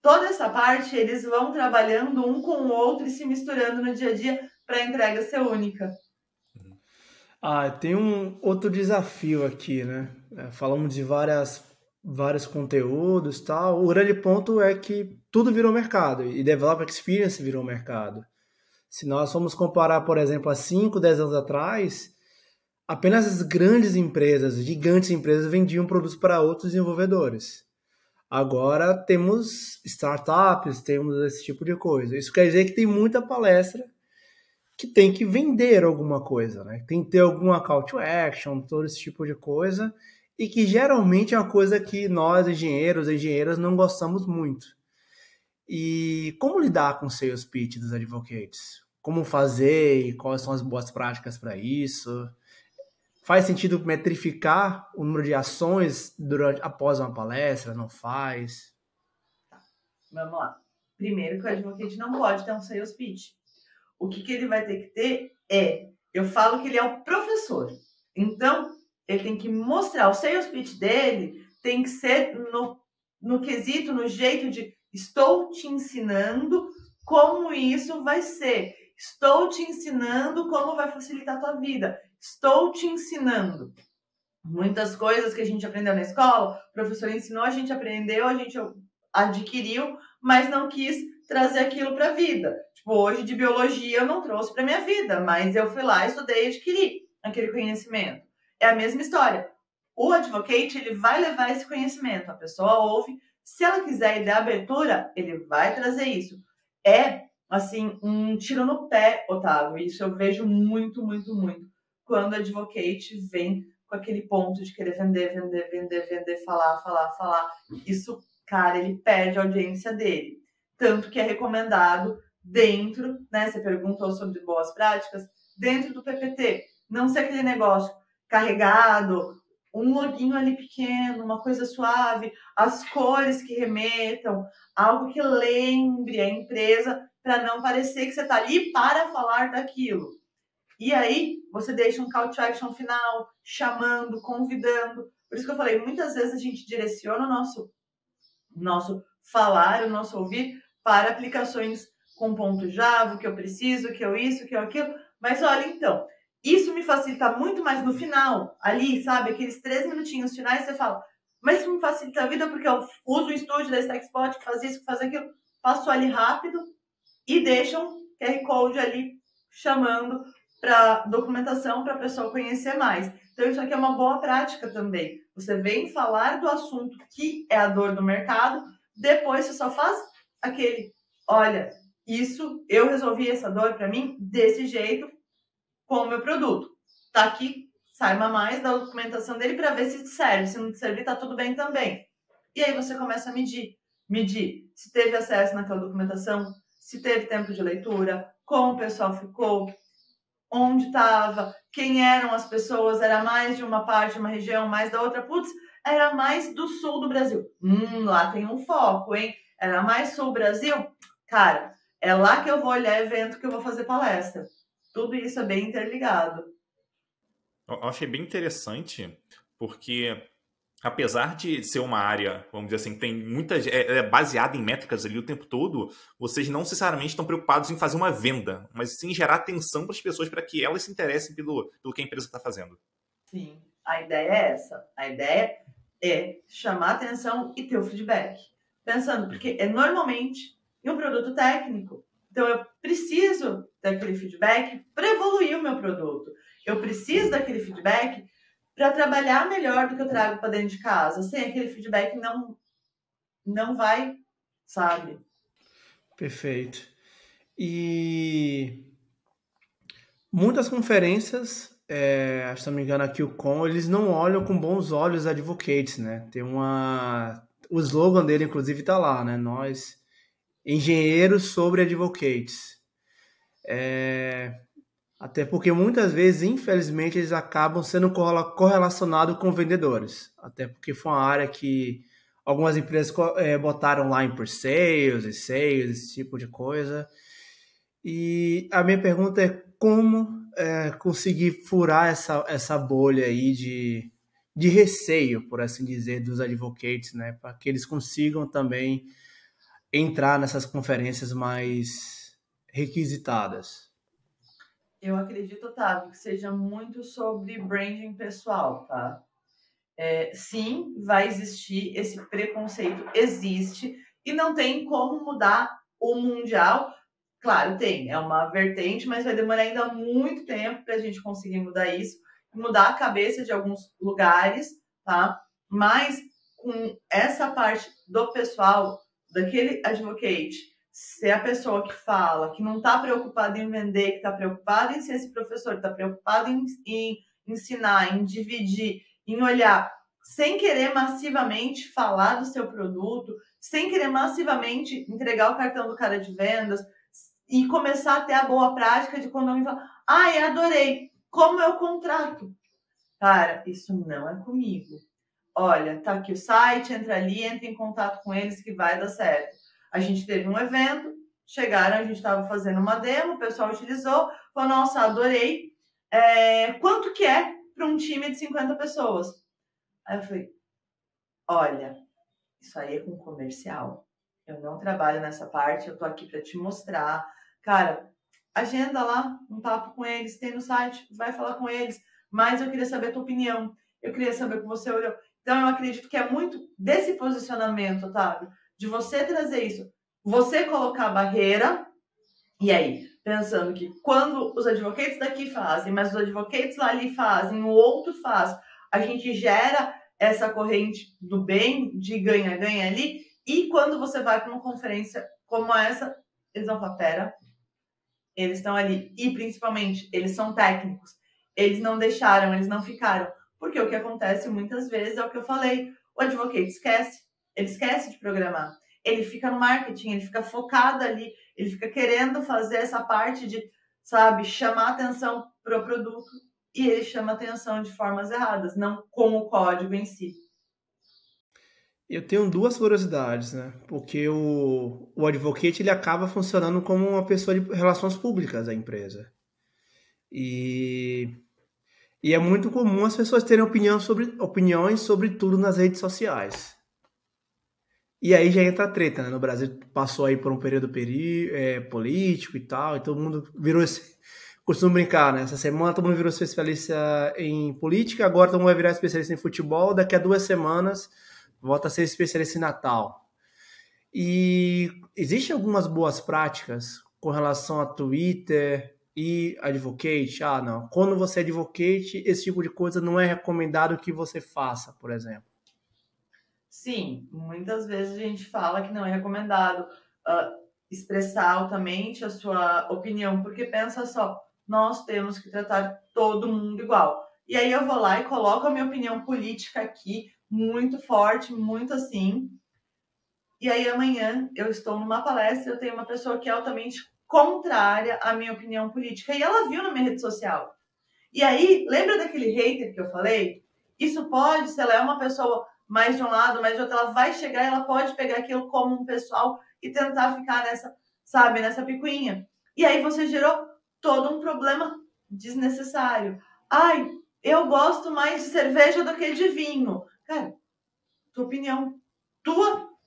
toda essa parte, eles vão trabalhando um com o outro e se misturando no dia a dia para a entrega ser única. Tem um outro desafio aqui, né? Falamos de vários conteúdos e tal. O grande ponto é que tudo virou mercado e Developer Experience virou mercado. Se nós formos comparar, por exemplo, há 5, 10 anos atrás, apenas as grandes empresas, gigantes empresas, vendiam produtos para outros desenvolvedores. Agora temos startups, temos esse tipo de coisa. Isso quer dizer que tem muita palestra que tem que vender alguma coisa, né? Tem que ter alguma call to action, todo esse tipo de coisa, e que geralmente é uma coisa que nós, engenheiros e engenheiras, não gostamos muito. E como lidar com o sales pitch dos advocates? Como fazer e quais são as boas práticas para isso? Faz sentido metrificar o número de ações após uma palestra? Não faz? Vamos lá. Primeiro que o advocate não pode ter um sales pitch. O que ele vai ter que ter eu falo que ele é o professor. Então, ele tem que mostrar, o sales pitch dele tem que ser no quesito, no jeito de estou te ensinando como isso vai ser. Estou te ensinando como vai facilitar a tua vida. Estou te ensinando. Muitas coisas que a gente aprendeu na escola, o professor ensinou, a gente aprendeu, a gente adquiriu, mas não quis trazer aquilo para a vida. Tipo, hoje de biologia eu não trouxe para minha vida, mas eu fui lá, estudei e adquiri aquele conhecimento. É a mesma história. O advocate, ele vai levar esse conhecimento, a pessoa ouve, se ela quiser e der abertura, ele vai trazer isso. É, assim, um tiro no pé, Otávio, isso eu vejo muito, muito, muito. quando o advocate vem com aquele ponto de querer vender, falar. Isso, cara, ele perde a audiência dele. Tanto que é recomendado dentro, né? Você perguntou sobre boas práticas, dentro do PPT. Não ser aquele negócio carregado, um loginho ali pequeno, uma coisa suave, as cores que remetam, algo que lembre a empresa, para não parecer que você está ali para falar daquilo. E aí, você deixa um call to action final, chamando, convidando. Por isso que eu falei, muitas vezes a gente direciona o nosso falar, o nosso ouvir, para aplicações com ponto Java, o que eu preciso, o que eu isso, o que eu aquilo. Mas olha, então, isso me facilita muito mais no final, ali, sabe? Aqueles 3 minutinhos finais, você fala, mas isso me facilita a vida porque eu uso o estúdio da Stackspot, que faz isso, que faz aquilo, passo ali rápido e deixo um QR Code ali chamando para documentação, para a pessoa conhecer mais. Então, isso aqui é uma boa prática também. Você vem falar do assunto que é a dor do mercado, depois você só faz aquele, olha, isso, eu resolvi essa dor para mim desse jeito com o meu produto. Tá aqui, saiba mais da documentação dele para ver se serve. Se não te servir, tá tudo bem também. E aí você começa a medir se teve acesso naquela documentação, se teve tempo de leitura, como o pessoal ficou, onde estava, quem eram as pessoas, era mais de uma parte, uma região, mais da outra, putz, era mais do sul do Brasil. Lá tem um foco, hein? Era mais sul Brasil? Cara, é lá que eu vou olhar evento, que eu vou fazer palestra. Tudo isso é bem interligado. Eu achei bem interessante, porque apesar de ser uma área, vamos dizer assim, que tem muitas, é baseada em métricas ali o tempo todo, vocês não necessariamente estão preocupados em fazer uma venda, mas sim gerar atenção para as pessoas para que elas se interessem pelo que a empresa está fazendo. Sim, a ideia é essa. A ideia é chamar atenção e ter o feedback. Pensando, porque é normalmente em um produto técnico. Então, eu preciso daquele feedback para evoluir o meu produto. Eu preciso daquele feedback para trabalhar melhor do que eu trago para dentro de casa. Sem aquele feedback não vai, sabe? Perfeito. E muitas conferências, se não me engano aqui o Com, eles não olham com bons olhos advocates, né? Tem o slogan dele, inclusive, tá lá, né? Nós, engenheiros sobre advocates. Até porque muitas vezes, infelizmente, eles acabam sendo correlacionados com vendedores. Até porque foi uma área que algumas empresas botaram lá em pre-sales, esse tipo de coisa. E a minha pergunta é como conseguir furar essa bolha aí de receio, por assim dizer, dos advocates, né? Para que eles consigam também entrar nessas conferências mais requisitadas. Eu acredito, Otávio, que seja muito sobre branding pessoal, tá? Sim, vai existir, esse preconceito existe e não tem como mudar o mundial. Claro, tem, é uma vertente, mas vai demorar ainda muito tempo para a gente conseguir mudar isso, mudar a cabeça de alguns lugares, tá? Mas com essa parte do pessoal, daquele advocate, ser a pessoa que fala, que não está preocupada em vender, que está preocupada em ser esse professor, que está preocupado em ensinar, em dividir, em olhar, sem querer massivamente falar do seu produto, sem querer massivamente entregar o cartão do cara de vendas e começar a ter a boa prática de quando alguém fala, adorei, como eu contrato? Cara, isso não é comigo. Olha, tá aqui o site, entra ali, entra em contato com eles que vai dar certo. A gente teve um evento, chegaram, a gente estava fazendo uma demo, o pessoal utilizou, falou, nossa, adorei. Quanto que é para um time de 50 pessoas? Aí eu falei, olha, isso aí é com comercial. Eu não trabalho nessa parte, eu tô aqui para te mostrar. Cara, agenda lá um papo com eles, tem no site, vai falar com eles, mas eu queria saber a tua opinião, eu queria saber o que você olhou. Então, eu acredito que é muito desse posicionamento, Otávio, de você trazer isso, você colocar a barreira, e aí, pensando que quando os advocates daqui fazem, mas os advocates lá ali fazem, o outro faz, a gente gera essa corrente do bem, de ganha-ganha ali, e quando você vai para uma conferência como essa, eles vão falar, pera, eles estão ali, e principalmente, eles são técnicos, Eles não deixaram, eles não ficaram. Porque o que acontece muitas vezes é o que eu falei. O advocate esquece. Ele esquece de programar. Ele fica no marketing, ele fica focado ali, ele fica querendo fazer essa parte de, sabe, chamar atenção para o produto, e ele chama atenção de formas erradas, não com o código em si. Eu tenho duas curiosidades, né? Porque o advocate ele acaba funcionando como uma pessoa de relações públicas da empresa. E é muito comum as pessoas terem opiniões sobre tudo nas redes sociais. E aí já entra a treta, né? No Brasil passou aí por um período político e tal, e todo mundo virou esse... Costumo brincar, né? Essa semana todo mundo virou especialista em política, agora todo mundo vai virar especialista em futebol, daqui a 2 semanas volta a ser especialista em Natal. E existem algumas boas práticas com relação a Twitter e advocate? Ah, não. Quando você é advocate, esse tipo de coisa não é recomendado que você faça, por exemplo. Sim, muitas vezes a gente fala que não é recomendado expressar altamente a sua opinião, porque pensa só, nós temos que tratar todo mundo igual. E aí eu vou lá e coloco a minha opinião política aqui, muito forte, muito assim. E aí amanhã eu estou numa palestra, eu tenho uma pessoa que é altamente contrária à minha opinião política. E ela viu na minha rede social. E aí, lembra daquele hater que eu falei? Isso pode, se ela é uma pessoa mais de um lado, mais de outro, ela vai chegar e ela pode pegar aquilo como um pessoal e tentar ficar nessa, sabe, nessa picuinha. E aí você gerou todo um problema desnecessário. Ai, eu gosto mais de cerveja do que de vinho. Cara, tua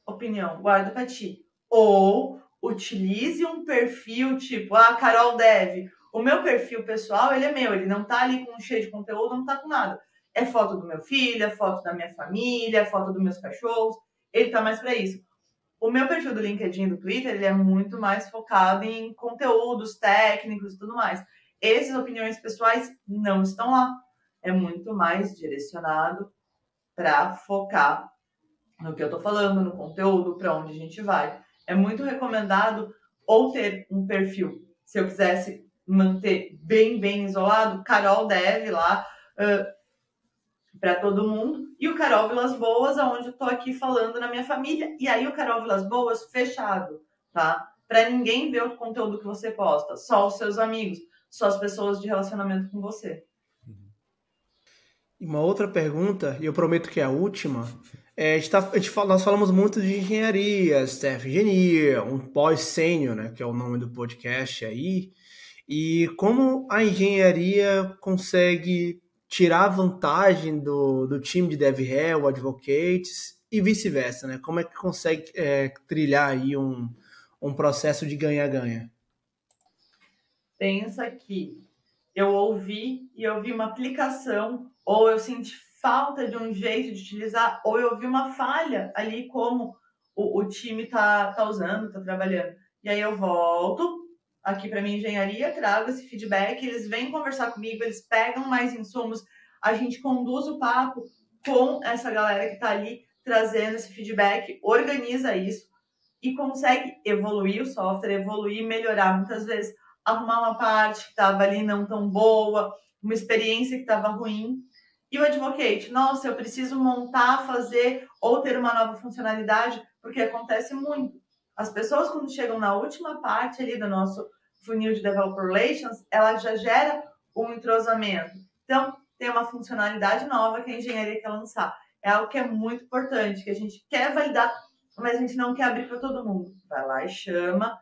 opinião, guarda pra ti. Ou utilize um perfil tipo, Carol Dev. O meu perfil pessoal, ele é meu, ele não tá ali com cheio de conteúdo, não tá com nada. É foto do meu filho, é foto da minha família, é foto dos meus cachorros, ele tá mais pra isso. O meu perfil do LinkedIn e do Twitter, ele é muito mais focado em conteúdos técnicos e tudo mais. Essas opiniões pessoais não estão lá. É muito mais direcionado para focar no que eu tô falando, no conteúdo, para onde a gente vai. É muito recomendado ou ter um perfil, se eu quisesse manter bem isolado, Carol Dev lá, para todo mundo, e o Carol Vilas Boas, onde eu tô aqui falando na minha família, e aí o Carol Vilas Boas fechado, tá? Para ninguém ver o conteúdo que você posta, só os seus amigos, só as pessoas de relacionamento com você. E uma outra pergunta, e eu prometo que é a última, nós falamos muito de engenharia, staff engineer, um pós-sênior, né, que é o nome do podcast aí, e como a engenharia consegue tirar vantagem do time de DevRel, advocates, e vice-versa, né? Como é que consegue trilhar aí um processo de ganha-ganha? Pensa que eu ouvi uma aplicação, ou eu senti falta de um jeito de utilizar, ou eu vi uma falha ali como o time tá usando, tá trabalhando. E aí eu volto aqui para minha engenharia, trago esse feedback, eles vêm conversar comigo, eles pegam mais insumos, a gente conduz o papo com essa galera que está ali trazendo esse feedback, organiza isso e consegue evoluir o software, evoluir, melhorar. Muitas vezes arrumar uma parte que estava ali não tão boa, uma experiência que estava ruim. E o advocate, nossa, eu preciso montar, fazer ou ter uma nova funcionalidade, porque acontece muito. As pessoas, quando chegam na última parte ali do nosso funil de Developer Relations, ela já gera um entrosamento. Então, tem uma funcionalidade nova que a engenharia quer lançar. É algo que é muito importante, que a gente quer validar, mas a gente não quer abrir para todo mundo. Vai lá e chama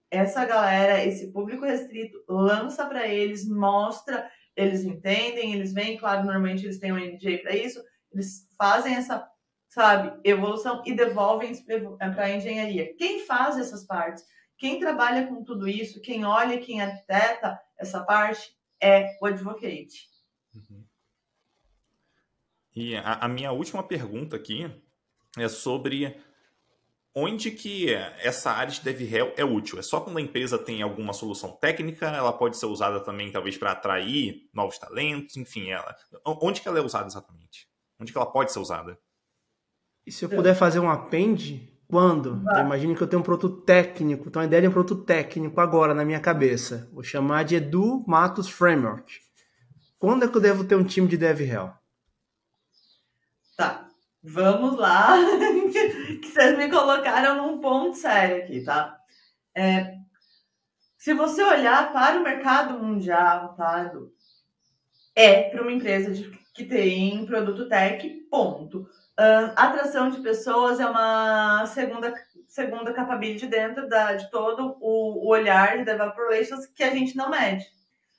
essa galera, esse público restrito, lança para eles, mostra, eles entendem, eles vêm, claro, normalmente eles têm um NDA para isso, eles fazem essa, sabe, evolução e devolvem para a engenharia. Quem faz essas partes, quem trabalha com tudo isso, quem olha, quem arquiteta essa parte é o advocate. Uhum. E a minha última pergunta aqui é sobre onde que essa área de DevRel é útil? É só quando a empresa tem alguma solução técnica? Ela pode ser usada também, talvez, para atrair novos talentos? Enfim, onde que ela é usada exatamente? Onde que ela pode ser usada? E se eu puder fazer um append, quando? Então, imagine que eu tenho um produto técnico. Então, a ideia de um produto técnico agora na minha cabeça. Vou chamar de Edu Matos Framework. Quando é que eu devo ter um time de DevRel? Tá, vamos lá, que vocês me colocaram num ponto sério aqui, tá? Se você olhar para o mercado mundial, tá, para uma empresa que tem produto tech, ponto. Atração de pessoas é uma segunda capability dentro de todo o olhar de Developer Relations que a gente não mede.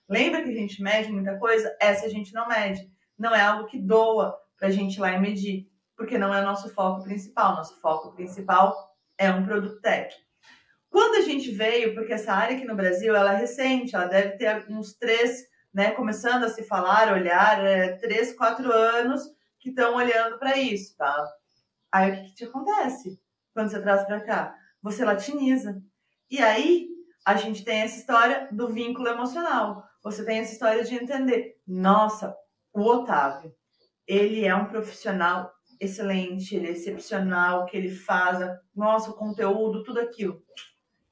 Lembra que a gente mede muita coisa? Essa a gente não mede. Não é algo que doa para a gente ir lá e medir, porque não é nosso foco principal. Nosso foco principal é um produto tech. Quando a gente veio, porque essa área aqui no Brasil, ela é recente, ela deve ter uns 3, né, começando a se falar, olhar, 3, 4 anos que estão olhando para isso, tá? Aí o que acontece quando você traz para cá? Você latiniza. E aí a gente tem essa história do vínculo emocional. Você tem essa história de entender, nossa, o Otávio, ele é um profissional excelente, ele é excepcional, o que ele faz, nossa, o conteúdo, tudo aquilo.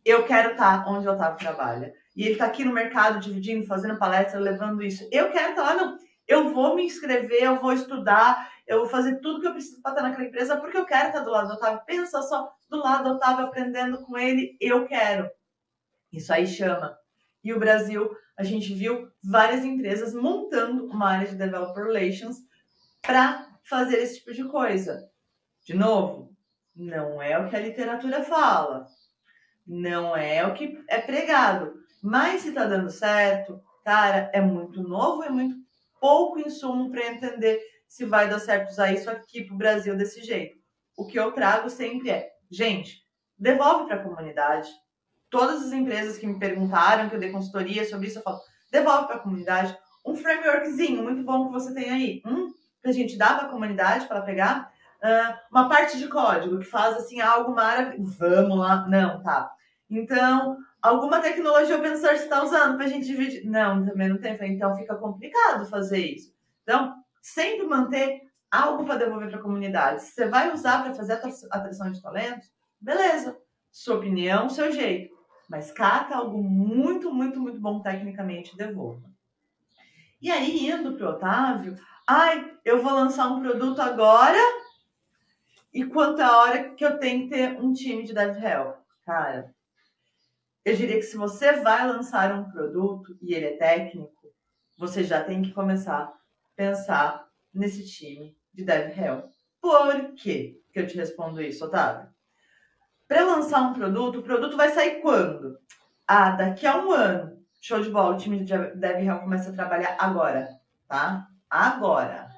Eu quero estar onde o Otávio trabalha. E ele está aqui no mercado, dividindo, fazendo palestra, levando isso. Eu quero estar lá, não. Eu vou me inscrever, eu vou estudar, eu vou fazer tudo que eu preciso para estar naquela empresa, porque eu quero estar do lado do Otávio. Pensa só, do lado do Otávio, aprendendo com ele, eu quero. Isso aí chama. E o Brasil, a gente viu várias empresas montando uma área de Developer Relations para fazer esse tipo de coisa. De novo, não é o que a literatura fala. Não é o que é pregado. Mas se tá dando certo, cara, é muito novo e muito pouco insumo para entender se vai dar certo usar isso aqui pro Brasil desse jeito. O que eu trago sempre é, gente, devolve para a comunidade. Todas as empresas que me perguntaram, que eu dei consultoria sobre isso, eu falo, devolve para a comunidade. Um frameworkzinho muito bom que você tem aí. Pra gente dar para a comunidade, para ela pegar. Uma parte de código que faz assim algo maravilhoso. Vamos lá. Não, tá. Então, alguma tecnologia open source está usando para a gente dividir? Não, também não tem. Então, fica complicado fazer isso. Então, sempre manter algo para devolver para a comunidade. Se você vai usar para fazer atração de talentos, beleza. Sua opinião, seu jeito. Mas cata algo muito, muito, muito bom tecnicamente e devolva. E aí, indo para o Otávio, eu vou lançar um produto agora e quanto a hora que eu tenho que ter um time de DevRel? Cara, eu diria que se você vai lançar um produto e ele é técnico, você já tem que começar a pensar nesse time de DevRel. Por quê que eu te respondo isso, Otávio? Para lançar um produto, o produto vai sair quando? Daqui a um ano. Show de bola, o time de DevRel começa a trabalhar agora, tá? Agora.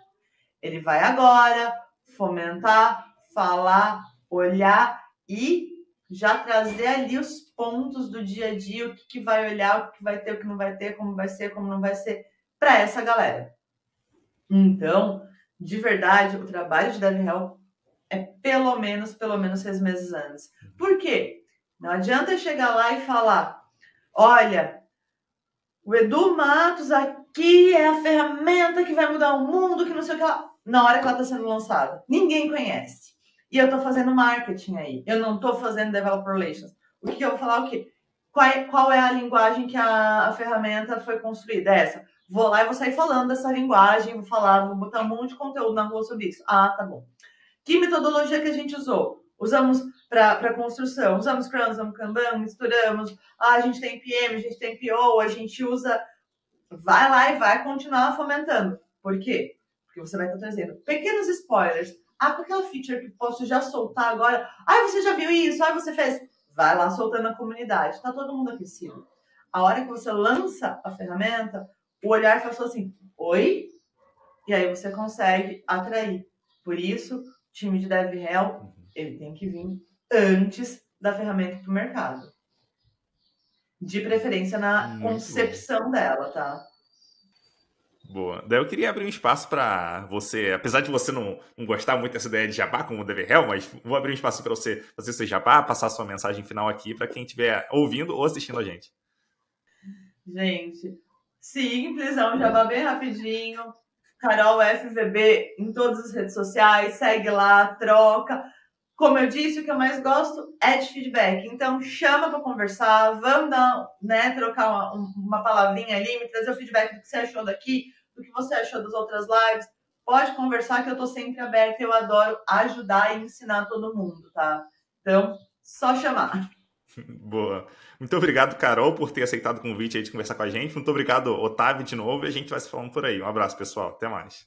Ele vai agora fomentar, falar, olhar e já trazer ali os pontos do dia a dia, o que vai olhar, o que vai ter, o que não vai ter, como vai ser, como não vai ser, para essa galera. Então, de verdade, o trabalho de DevRel é pelo menos 6 meses antes. Por quê? Não adianta chegar lá e falar, olha, o Edu Matos aqui é a ferramenta que vai mudar o mundo, que não sei o que lá. Na hora que ela está sendo lançada. Ninguém conhece. E eu estou fazendo marketing aí. Eu não estou fazendo Developer Relations. O que eu vou falar? O quê? Qual é a linguagem que a ferramenta foi construída? Essa. Vou lá e vou sair falando dessa linguagem, vou falar, vou botar um monte de conteúdo na rua sobre isso. Tá bom. Que metodologia que a gente usou? Usamos para construção, usamos Scrum, usamos Kanban, misturamos. A gente tem PM, a gente tem PO, a gente usa... Vai lá e vai continuar fomentando. Por quê? Porque você vai estar trazendo pequenos spoilers. Com aquela feature que posso já soltar agora. Você já viu isso? Você fez? Vai lá soltando a comunidade. Tá todo mundo aquecido. A hora que você lança a ferramenta, o olhar faz assim, oi? E aí você consegue atrair. Por isso, o time de DevRel, ele tem que vir antes da ferramenta para o mercado. De preferência na concepção dela, tá? Boa. Daí eu queria abrir um espaço para você, apesar de você não gostar muito dessa ideia de jabá como DevRel, mas vou abrir um espaço para você fazer seu jabá, passar sua mensagem final aqui para quem estiver ouvindo ou assistindo a gente. Gente, simples, é um jabá bem rapidinho. Carol FVB em todas as redes sociais, segue lá, troca. Como eu disse, o que eu mais gosto é de feedback. Então, chama para conversar, vamos dar, trocar uma palavrinha ali, me trazer o feedback do que você achou daqui, do que você achou das outras lives. Pode conversar que eu tô sempre aberta, eu adoro ajudar e ensinar todo mundo, tá? Então, só chamar. Boa. Muito obrigado, Carol, por ter aceitado o convite aí de conversar com a gente. Muito obrigado, Otávio, de novo, e a gente vai se falando por aí. Um abraço, pessoal. Até mais.